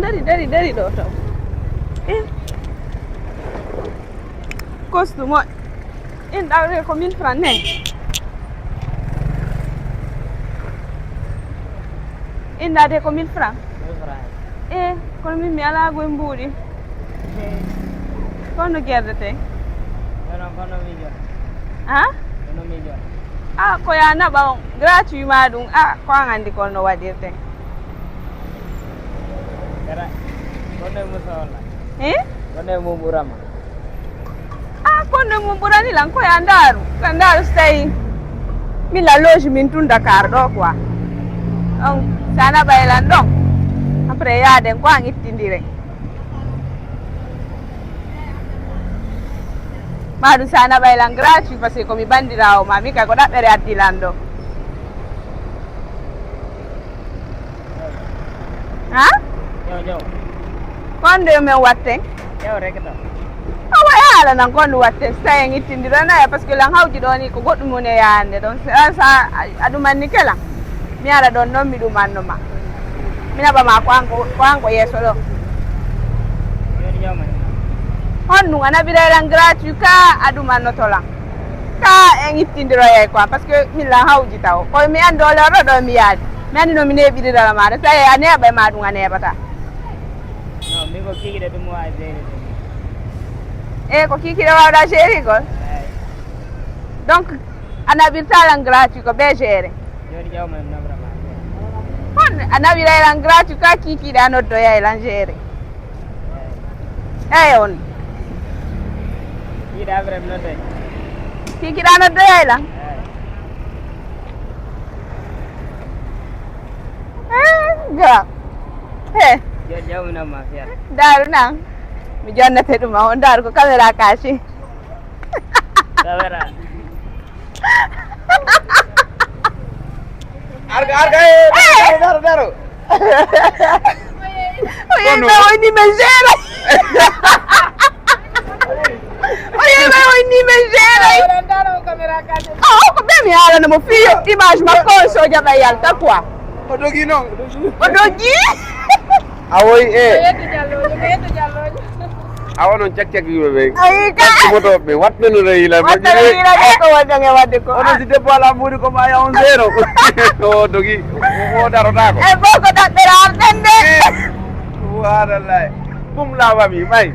dari ɗo taw costume o in ɗawre ko 1000 francs nayi indade ko 1000 francs kono min mi ala goye mbuuɗi kono guerdete ko ya naɓa gratuit ma ɗum ko an andi kolno waɗirte konno mum ɓurani lan ko ya ndaru ka ndaru so tawi min la loge min tun Dakar ɗo quoi donc sa naɓaylan ɗon après yaaden ko an ittindire maɗum sa naɓaylan gratuit par ce que komi bandirawo ma min kay ko ɗaɓɓere addilan ɗo ha kon nde men watten awa haala nan kon ɗum watten so tawi en ittindiranaya par ce que lan hawji ɗo ni ko goɗɗum mum e yahande donc sa aɗumanni kelan mi ara ɗon noon mi ɗumanno ma mi naɓama ko an ko yeeso ɗo hon ɗum a naɓiraylan gratuit ka a ɗumannotolan ka en ittindiroyay quoi par ce que min lan hawji taw koye mi andi olorɗo ɗo mi yaadi mi andi no mi neɓirirala maɗa so tawi a neeɓa e ma ɗum a neeɓata ko kikiɗe wawɗa gérigol donc a naɓirtalan gratuit ko ɓe géré hon a naɓiraylan gratuit ka kikiɗe a noddoyaylan géré eyi on kikiɗa noddoyaylan gra daru nan mi jonnete ɗuma on daru ko caméra kaci Daru. Oyni men géré oyni men géré ko ɓe mi halanamo fiyo image makko on so jaɓa yalta quoi O dogi non. o doggi Awoy awa noon cek yimɓe ɓe ayi ka moto ɓe watɓeno reyila wattaɗoiraɓe ko wonɗonge wadde ko ono si debbo ala muuri ko ma yaw zéro o dogi o darotako e bo ko ɗaɓɓere arɗen de subhanallahi ɗum lawami ɓay